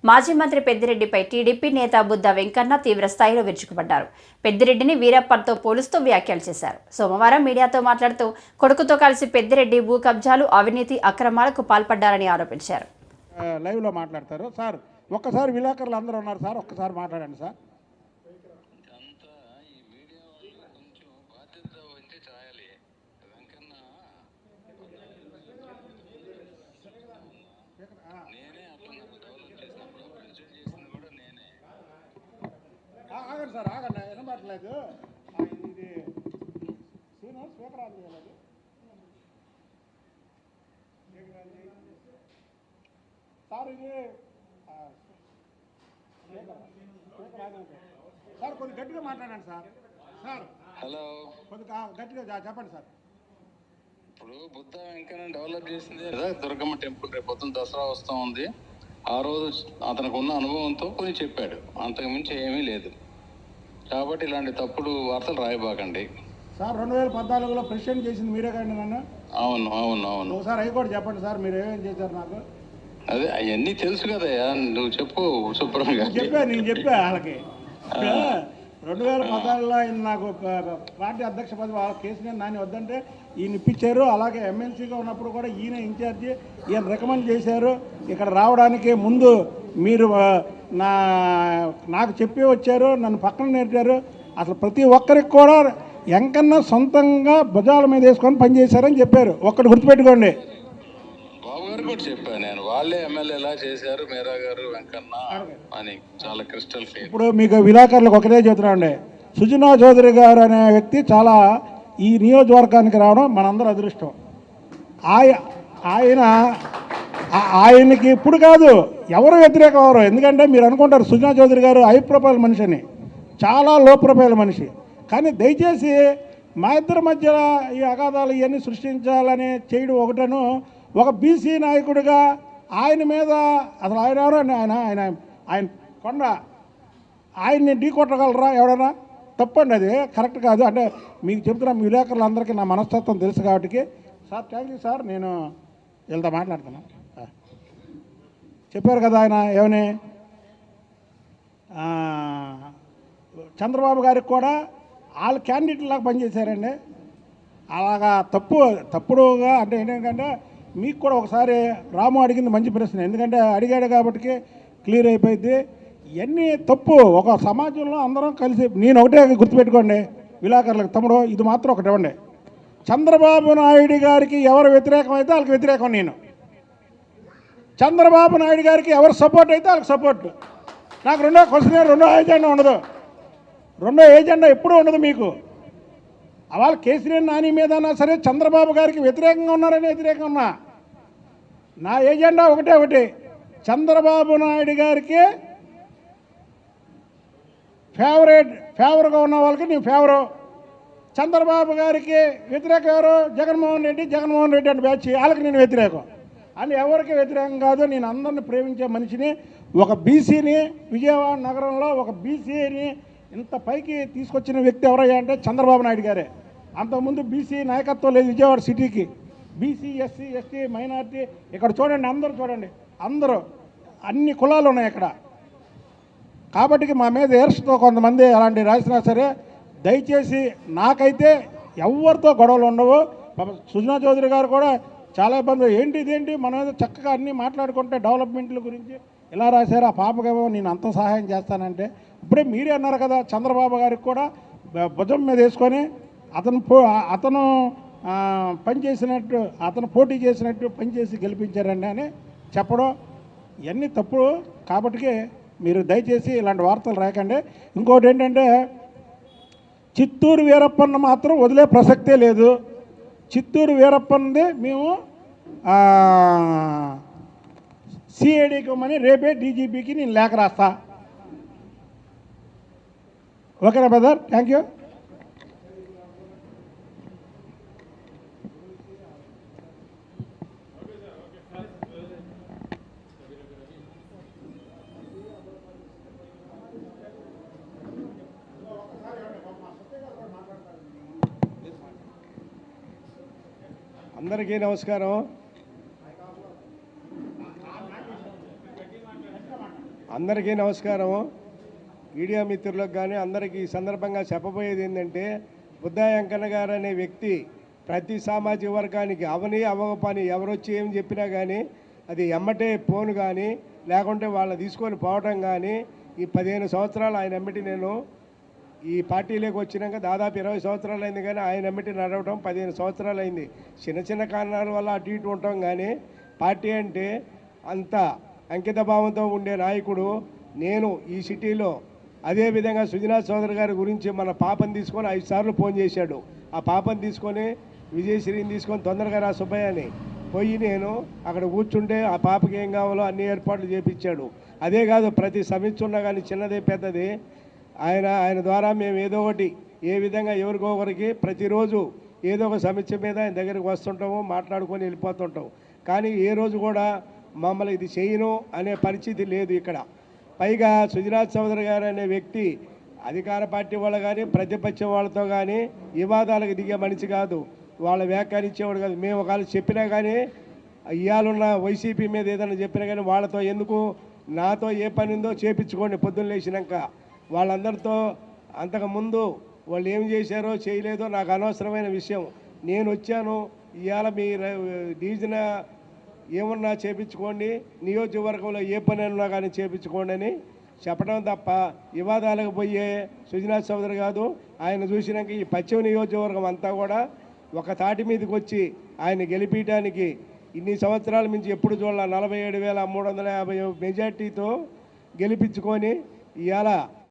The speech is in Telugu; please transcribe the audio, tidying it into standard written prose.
మాజీ మంత్రి పెద్దిరెడ్డిపై టీడీపీ నేత బుద్ధ వెంకన్న తీవ్ర స్థాయిలో విరుచుకుపడ్డారు. పెద్దిరెడ్డిని వీరప్పన్తో పోలుస్తూ వ్యాఖ్యలు చేశారు. సోమవారం మీడియాతో మాట్లాడుతూ కొడుకుతో కలిసి పెద్దిరెడ్డి భూ కబ్జాలు, అవినీతి, అక్రమాలకు పాల్పడ్డారని ఆరోపించారు. లైవ్లో మాట్లాడతారు. సార్ ఒక్కసారి విలేకరులు అందరూ ఉన్నారు సార్, ఒక్కసారి మాట్లాడండి సార్. ఆగండి సార్, ఆగండి, వినబడలేదు. ఇది స్పీకర్ ఆన్ చేయాలి. సార్ ఇది సార్ కొద్దిగా గట్టిగా మాట్లాడండి సార్. సార్ హలో, కొద్దిగా గట్టిగా చెప్పండి సార్. ఇప్పుడు బుద్ధ వెంకన్న డెవలప్ చేసింది దుర్గమ్మ టెంపుల్. రేపు పొద్దున్న దసరా వస్తూ ఉంది. ఆ రోజు అతనికి ఉన్న అనుభవంతో కొన్ని చెప్పాడు, అంతకు మించి ఏమీ లేదు. కాబట్టి ఇలాంటి తప్పుడు వార్తలు రాయబాకండి సార్. 2014లో ప్రెసిడెంట్ చేసింది మీరే కానీ నన్ను. అవును అవును అవును. ఒకసారి హైకోర్టు చెప్పండి సార్, మీరు ఏమేం చేశారు నాకు. అదే అవన్నీ తెలుసు కదయ్యా, నువ్వు చెప్పు శుభ్రంగా. నేను చెప్పా వాళ్ళకి. 2014లో ఆయన నాకు పార్టీ అధ్యక్ష పదవి కేసీఆర్ నాని వద్దంటే ఈయన ఇప్పించారు. అలాగే ఎమ్మెల్సీగా ఉన్నప్పుడు కూడా ఈయన ఇన్ఛార్జి, ఈయన రికమెండ్ చేశారు. ఇక్కడ రావడానికి ముందు మీరు నాకు చెప్పి వచ్చారు, నన్ను పక్కన నేర్చారు. అసలు ప్రతి ఒక్కరికి కూడా వెంకన్న సొంతంగా భుజాల మీద వేసుకొని పనిచేశారని చెప్పారు. ఒక్కటి గుర్తుపెట్టుకోండి. బాబు గారు కూడా చెప్పాను నేను, వాళ్ళే ఎమ్మెల్యేలా చేశారు మీరా గారు వెంకన్న అని, చాలా క్రిస్టల్ క్లియర్. ఇప్పుడు మీకు విలేకరులకు ఒకటే చెబుతున్నాండి, సుజనా చౌదరి గారు అనే వ్యక్తి చాలా ఈ నియోజకవర్గానికి రావడం మనందరూ అదృష్టం. ఆయనకి ఇప్పుడు కాదు ఎవరు వ్యతిరేకం అవరు. ఎందుకంటే మీరు అనుకుంటారు సుజనా చౌదరి గారు హై ప్రొఫైల్ మనిషి అని, చాలా లో ప్రొఫైల్ మనిషి. కానీ దయచేసి మా ఇద్దరి మధ్య ఈ అగాధాలు ఇవన్నీ సృష్టించాలని చేయడం ఒకటను, ఒక బీసీ నాయకుడిగా ఆయన మీద అసలు ఆయన ఎవరో ఆయన ఆయన ఆయన కొండ ఆయన్ని ఢీ కొట్టగలరా ఎవడన్నా? తప్పండి, అది కరెక్ట్ కాదు. అంటే మీకు చెప్తున్నా, మీ విలేకరులందరికీ నా మనస్తత్వం తెలుసు కాబట్టి. Sir thank you sir. నేను వీళ్ళతో మాట్లాడుతున్నా. చెప్పారు కదా ఆయన ఏమని, చంద్రబాబు గారికి కూడా వాళ్ళు క్యాండిడేట్లాగా పనిచేశారండి. అలాగా తప్పుడుగా అంటే ఏంటంటే మీకు కూడా ఒకసారి రాము అడిగింది మంచి ప్రశ్న, ఎందుకంటే అడిగాడు కాబట్టి క్లియర్ అయిపోయింది. ఇవన్నీ తప్పు. ఒక సమాజంలో అందరం కలిసి, నేను ఒకటే గుర్తుపెట్టుకోండి విలేకరులకు, తమ్ముడు ఇది మాత్రం ఒకటి ఇవ్వండి. చంద్రబాబు నాయుడు గారికి ఎవరు వ్యతిరేకం అయితే వాళ్ళకి వ్యతిరేకం నేను. చంద్రబాబు నాయుడు గారికి ఎవరు సపోర్ట్ అయితే వాళ్ళకి సపోర్ట్. నాకు రెండో క్వశ్చన్, రెండో ఏజెండా ఉండదు. రెండో ఏజెండా ఎప్పుడూ ఉండదు మీకు. వాళ్ళ కేసీఆర్ నాని మీదన్నా సరే చంద్రబాబు గారికి వ్యతిరేకంగా ఉన్నారని వ్యతిరేకంగా ఉన్నా. నా ఏజెండా ఒకటి, చంద్రబాబు నాయుడు గారికి ఫేవర్గా ఉన్న వాళ్ళకి నేను ఫేవరు. చంద్రబాబు గారికి వ్యతిరేకం ఎవరు? జగన్మోహన్ రెడ్డి అంటే బ్యాచ్, వాళ్ళకి నేను వ్యతిరేకం అని ఎవరికి వ్యతిరేకం కాదు. నేను అందరిని ప్రేమించే మనిషిని. ఒక బీసీని విజయవాడ నగరంలో ఒక బీసీని ఇంత పైకి తీసుకొచ్చిన వ్యక్తి ఎవరయ్యా అంటే చంద్రబాబు నాయుడు గారే. అంతకుముందు బీసీ నాయకత్వం లేదు విజయవాడ సిటీకి. బీసీ, ఎస్సీ, ఎస్టీ, మైనార్టీ ఇక్కడ చూడండి, అందరూ చూడండి, అందరూ అన్ని కులాలు ఉన్నాయి ఇక్కడ. కాబట్టి మా మీద ఏర్స్తో కొంతమంది అలాంటి రాసినా సరే దయచేసి నాకైతే ఎవరితో గొడవలు ఉండవు. సుజనా చౌదరి గారు కూడా చాలా ఇబ్బంది, ఇదేంటి మన మీద చక్కగా అన్నీ మాట్లాడుకుంటే డెవలప్మెంట్ల గురించి ఇలా రాశారు. ఆ పాపకేమో నేను అంత సహాయం చేస్తానంటే, ఇప్పుడే మీరే అన్నారు కదా చంద్రబాబు గారికి కూడా భుజం మీద వేసుకొని అతను పనిచేసినట్టు, అతను పోటీ చేసినట్టు పనిచేసి గెలిపించారండి అని చెప్పడం ఇవన్నీ తప్పుడు. కాబట్టి మీరు దయచేసి ఇలాంటి వార్తలు రాకండి. ఇంకోటి ఏంటంటే, చిత్తూరు వీరప్పన్న మాత్రం వదిలే ప్రసక్తే లేదు. చిత్తూరు వీరప్పన్నది మేము సిఐడికి ఇవ్వమని రేపే డీజీపీకి నేను లేఖ రాస్తా. ఓకేనా బ్రదర్? Thank you. అందరికీ నమస్కారం. అందరికీ నమస్కారం. మీడియా మిత్రులకు కానీ అందరికీ ఈ సందర్భంగా చెప్పబోయేది ఏంటంటే, బుద్ధా వెంకన్న గారు అనే వ్యక్తి ప్రతి సామాజిక వర్గానికి అవని అవ్వకపోని ఎవరొచ్చి ఏం చెప్పినా కానీ అది ఎమ్మటే ఫోన్ కానీ లేకుంటే వాళ్ళని తీసుకొని పోవటం కానీ ఈ 15 సంవత్సరాలు ఆయన ఎమ్మటి నేను ఈ పార్టీలోకి వచ్చినాక దాదాపు 20 సంవత్సరాలు అయింది, కానీ ఆయన ఎమ్మటి నడవటం 15 సంవత్సరాలు అయింది. చిన్న చిన్న కారణాల వల్ల అటు ఇటు ఉంటాం, కానీ పార్టీ అంటే అంత అంకిత భావంతో ఉండే నాయకుడు. నేను ఈ సిటీలో అదేవిధంగా సుజనాథ్ చౌదరి గారి గురించి మన పాపని తీసుకొని 5 సార్లు ఫోన్ చేశాడు. ఆ పాపని తీసుకొని విజయశ్రీని తీసుకొని తొందరగా రా సుబ్బయ్యని పోయి నేను అక్కడ కూర్చుంటే ఆ పాపకి ఏం కావాలో అన్ని ఏర్పాట్లు చేపించాడు. అదే కాదు, ప్రతి సమస్య ఉన్నా కానీ చిన్నదే పెద్దది ఆయన ద్వారా మేము ఏదో ఒకటి ఏ విధంగా ఎవరికో ఒకరికి ప్రతిరోజు ఏదో ఒక సమస్య మీద ఆయన దగ్గరికి వస్తుంటాము, మాట్లాడుకొని వెళ్ళిపోతుంటాం. కానీ ఏ రోజు కూడా మమ్మల్ని ఇది చేయను అనే పరిస్థితి లేదు ఇక్కడ. పైగా సుజనాథ్ చౌదరి గారు అనే వ్యక్తి అధికార పార్టీ వాళ్ళు కానీ ప్రతిపక్షం వాళ్ళతో కానీ వివాదాలకు దిగే మనిషి కాదు, వాళ్ళ వ్యాఖ్యానించేవాడు కాదు. మేము ఒకవేళ చెప్పినా కానీ ఇవాళున్న వైసీపీ మీద ఏదైనా చెప్పినా కానీ వాళ్ళతో ఎందుకు, నాతో ఏ పని ఉందో చేపించుకోండి పొద్దున్న లేచినాక. వాళ్ళందరితో అంతకుముందు వాళ్ళు ఏం చేశారో చేయలేదో నాకు అనవసరమైన విషయం. నేను వచ్చాను, ఇవాళ మీ డివిజన్ ఏమన్నా చేపించుకోండి, నియోజకవర్గంలో ఏ పని ఉన్నా కానీ చేపించుకోండి అని చెప్పడం తప్ప వివాదాలకు పోయే సుజనాథ్ చౌదరి కాదు. ఆయన చూసినాక ఈ పశ్చిమ నియోజకవర్గం అంతా కూడా ఒక తాటి మీదకి వచ్చి ఆయన గెలిపించడానికి ఇన్ని సంవత్సరాల నుంచి ఎప్పుడు చూడాల 47,350 మెజార్టీతో గెలిపించుకొని ఇవాళ